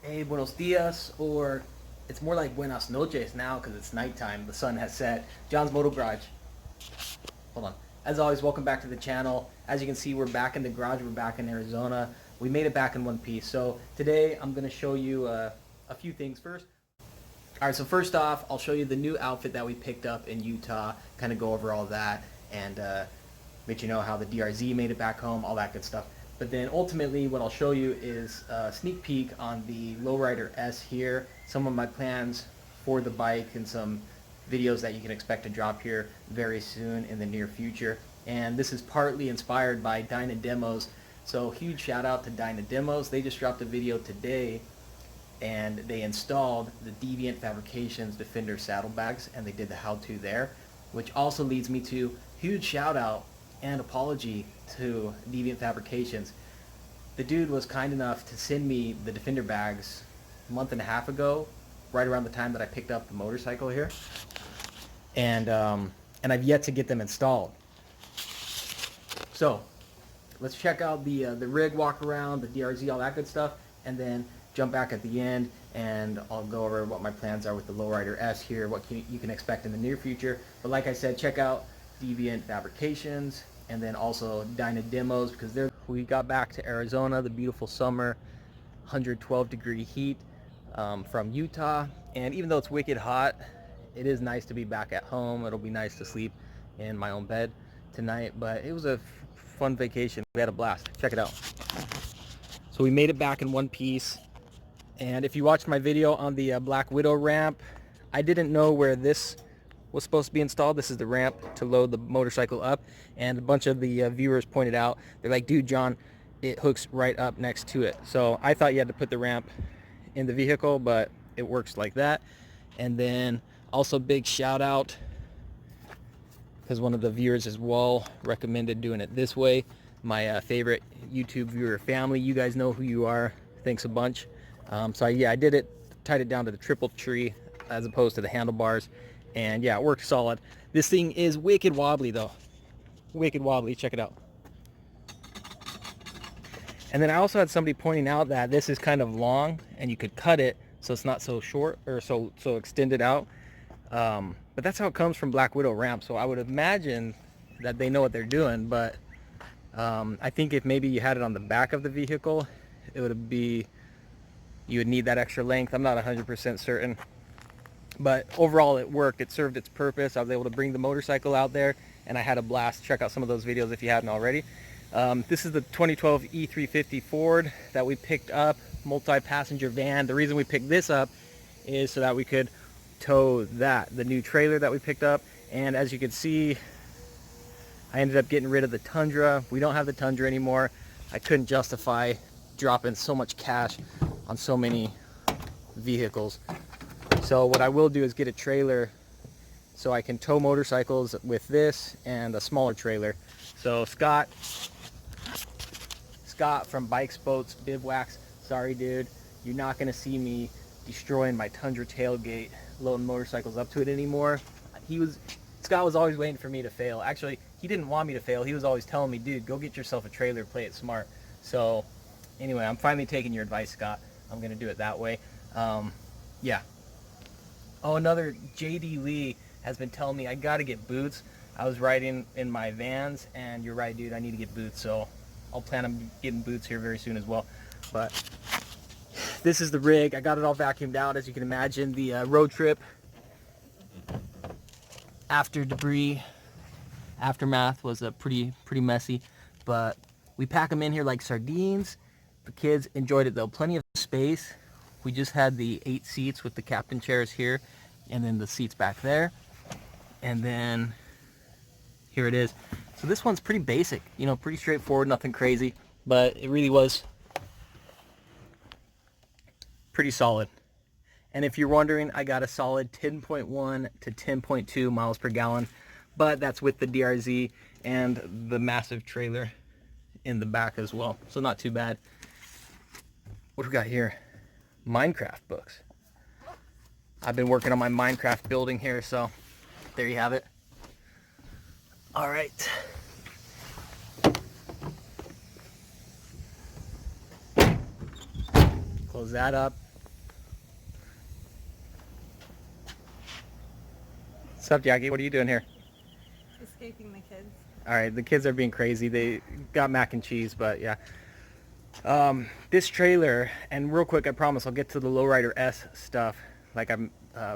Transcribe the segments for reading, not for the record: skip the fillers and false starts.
Hey, buenos dias, or it's more like buenas noches now because it's nighttime. The sun has set. John's Moto Garage. Hold on. As always, welcome back to the channel. As you can see, we're back in the garage. We're back in Arizona. We made it back in one piece. So today I'm going to show you a few things first. All right, so first off, I'll show you the new outfit that we picked up in Utah, kind of go over all that, and let you know how the DRZ made it back home, all that good stuff. But then ultimately what I'll show you is a sneak peek on the Lowrider S here, some of my plans for the bike, and some videos that you can expect to drop here very soon in the near future. And this is partly inspired by Dyna Demos, so huge shout out to Dyna Demos. They just dropped a video today and they installed the Deviant Fabrications Defender saddlebags, and they did the how-to there, which also leads me to huge shout out and apology to Deviant Fabrications. The dude was kind enough to send me the Defender bags a month and a half ago, right around the time that I picked up the motorcycle here, and I've yet to get them installed. So let's check out the rig walk around, the DRZ, all that good stuff, and then jump back at the end and I'll go over what my plans are with the Lowrider S here, what you can expect in the near future. But like I said, check out Deviant Fabrications and then also Dyna Demos, because we got back to Arizona, the beautiful summer, 112-degree heat from Utah, and even though it's wicked hot, it is nice to be back at home. It'll be nice to sleep in my own bed tonight, but it was a fun vacation. We had a blast. Check it out. So we made it back in one piece. And if you watched my video on the Black Widow ramp, I didn't know where this was supposed to be installed. This is the ramp to load the motorcycle up, and a bunch of the viewers pointed out, they're like, dude, John, it hooks right up next to it. So I thought you had to put the ramp in the vehicle, but it works like that. And then also big shout out, because one of the viewers as well recommended doing it this way. My favorite YouTube viewer family, you guys know who you are. Thanks a bunch. So yeah, I did it, tied it down to the triple tree as opposed to the handlebars, and yeah, it worked solid. This thing is wicked wobbly though, wicked wobbly. Check it out. And then I also had somebody pointing out that this is kind of long and you could cut it so it's not so short or so extended out. But that's how it comes from Black Widow ramp, so I would imagine that they know what they're doing. But I think if maybe you had it on the back of the vehicle, it would be, you would need that extra length. I'm not 100% certain, but overall it worked. It served its purpose. I was able to bring the motorcycle out there and I had a blast. Check out some of those videos if you hadn't already. This is the 2012 E350 Ford that we picked up, multi-passenger van. The reason we picked this up is so that we could tow the new trailer that we picked up. And as you can see, I ended up getting rid of the Tundra. We don't have the Tundra anymore. I couldn't justify dropping so much cash on so many vehicles. So what I will do is get a trailer so I can tow motorcycles with this and a smaller trailer. So Scott from Bikes, Boats, Bivouacs, sorry dude, you're not gonna see me destroying my Tundra tailgate, loading motorcycles up to it anymore. Scott was always waiting for me to fail. Actually, he didn't want me to fail. He was always telling me, dude, go get yourself a trailer, play it smart. So anyway, I'm finally taking your advice, Scott. I'm gonna do it that way. Yeah. Oh, another JD Lee has been telling me I gotta get boots. I was riding in my Vans, and you're right, dude, I need to get boots. So I'll plan on getting boots here very soon as well. But this is the rig. I got it all vacuumed out, as you can imagine. The road trip after debris aftermath was pretty messy, but we pack them in here like sardines. The kids enjoyed it though, plenty of space. We just had the 8 seats with the captain chairs here, and then the seats back there, and then here it is. So this one's pretty basic, you know, pretty straightforward, nothing crazy, but it really was pretty solid. And if you're wondering, I got a solid 10.1 to 10.2 miles per gallon, but that's with the DRZ and the massive trailer in the back as well, so not too bad. What do we got here? Minecraft books. I've been working on my Minecraft building here, so there you have it. All right. Close that up. What's up, Jackie? What are you doing here? Escaping the kids. All right, the kids are being crazy. They got mac and cheese, but yeah. This trailer, and real quick, I promise I'll get to the Lowrider S stuff like I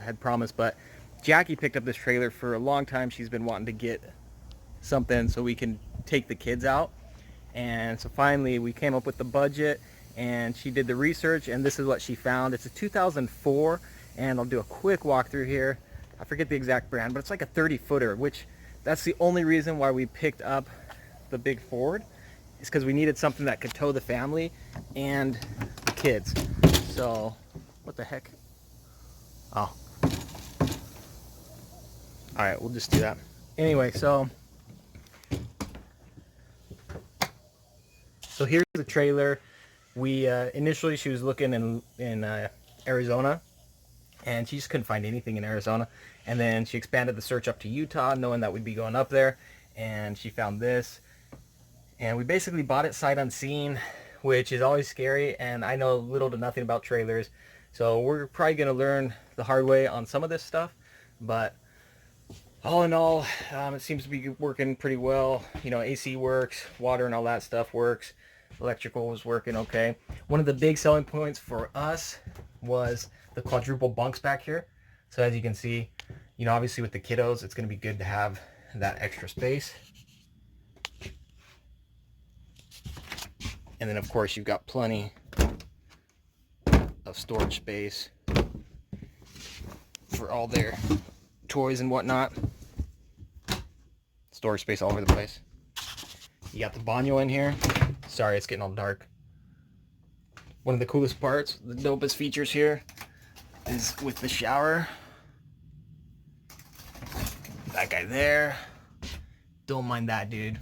had promised, but Jackie picked up this trailer for a long time. She's been wanting to get something so we can take the kids out. And so finally we came up with the budget, and she did the research, and this is what she found. It's a 2004, and I'll do a quick walkthrough here. I forget the exact brand, but it's like a 30 footer, which that's the only reason why we picked up the big Ford, is because we needed something that could tow the family and the kids. So, what the heck? Oh. Alright, we'll just do that. Anyway, so here's the trailer. We initially she was looking in Arizona, and she just couldn't find anything in Arizona. And then she expanded the search up to Utah, knowing that we'd be going up there, and she found this. And we basically bought it sight unseen, which is always scary, and I know little to nothing about trailers, so we're probably going to learn the hard way on some of this stuff. But all in all, it seems to be working pretty well. You know, AC works, water and all that stuff works, electrical was working okay. One of the big selling points for us was the quadruple bunks back here. So as you can see, you know, obviously with the kiddos, it's going to be good to have that extra space. And then of course you've got plenty of storage space for all their toys and whatnot. Storage space all over the place. You got the baño in here. Sorry, it's getting all dark. One of the coolest parts, the dopest features here, is with the shower. That guy there. Don't mind that dude.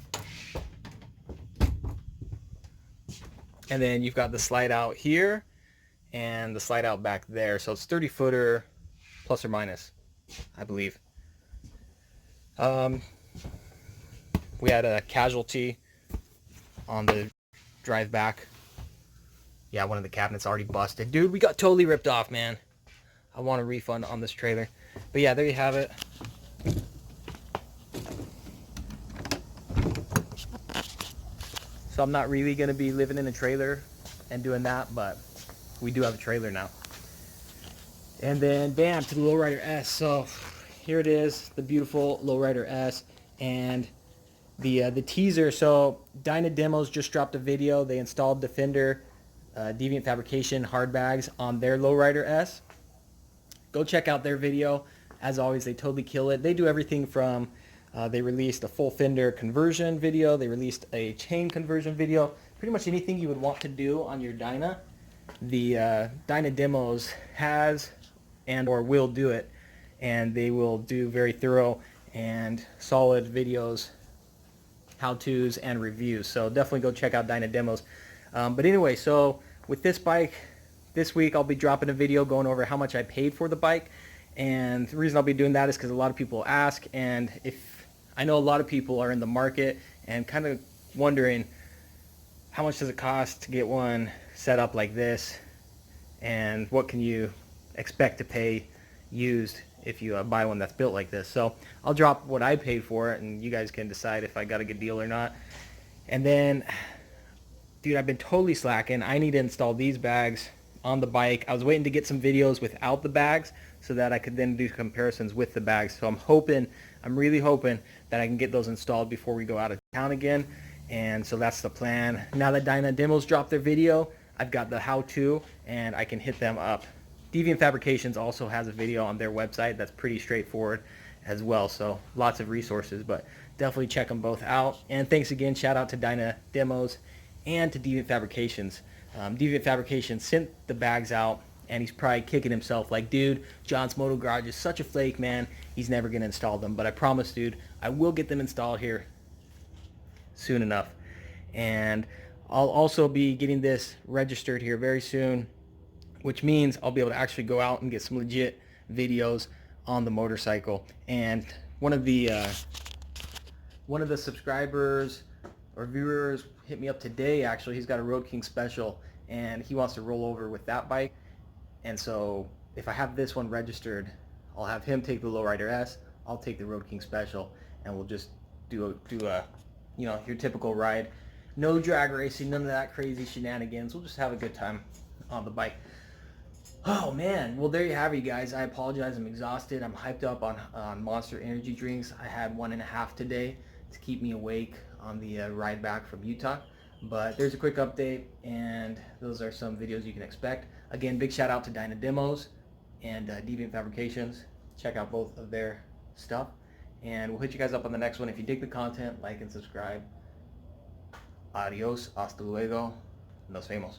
And then you've got the slide out here and the slide out back there. So it's 30 footer plus or minus, I believe. We had a casualty on the drive back. Yeah, one of the cabinets already busted. Dude, we got totally ripped off, man. I want a refund on this trailer. But yeah, there you have it. So I'm not really going to be living in a trailer and doing that, but we do have a trailer now. And then bam, to the Lowrider S. So here it is, the beautiful Lowrider S. And the teaser. So Dyna Demos just dropped a video. They installed Defender Deviant Fabrication hard bags on their Lowrider S. Go check out their video. As always, they totally kill it. They do everything from they released a full fender conversion video. They released a chain conversion video. Pretty much anything you would want to do on your Dyna, the Dyna Demos has and or will do it. And they will do very thorough and solid videos, how-tos, and reviews. So definitely go check out Dyna Demos. But anyway, so with this bike, this week I'll be dropping a video going over how much I paid for the bike. And the reason I'll be doing that is because a lot of people ask, and if I know a lot of people are in the market and kind of wondering how much does it cost to get one set up like this, and what can you expect to pay used if you buy one that's built like this. So I'll drop what I paid for it, and you guys can decide if I got a good deal or not. And then, dude, I've been totally slacking. I need to install these bags on the bike. I was waiting to get some videos without the bags so that I could then do comparisons with the bags. So I'm really hoping that I can get those installed before we go out of town again. And so that's the plan. Now that Dyna Demos dropped their video, I've got the how-to, and I can hit them up. Deviant Fabrications also has a video on their website that's pretty straightforward as well. So lots of resources, but definitely check them both out. And thanks again, shout out to Dyna Demos and to Deviant Fabrications. Deviant Fabrications sent the bags out, and he's probably kicking himself like, dude, John's Moto Garage is such a flake, man. He's never going to install them. But I promise, dude, I will get them installed here soon enough. And I'll also be getting this registered here very soon, which means I'll be able to actually go out and get some legit videos on the motorcycle. And one of the subscribers or viewers hit me up today. Actually, he's got a Road King special, and he wants to roll over with that bike. And so if I have this one registered, I'll have him take the Lowrider S. I'll take the Road King Special, and we'll just do a you know, your typical ride. No drag racing, none of that crazy shenanigans. We'll just have a good time on the bike. Oh man, well there you have it, you guys. I apologize, I'm exhausted. I'm hyped up on Monster Energy drinks. I had 1.5 today to keep me awake on the ride back from Utah. But there's a quick update, and those are some videos you can expect. Again, big shout out to Dyna Demos and Deviant Fabrications. Check out both of their stuff. And we'll hit you guys up on the next one. If you dig the content, like and subscribe. Adios, hasta luego, nos vemos.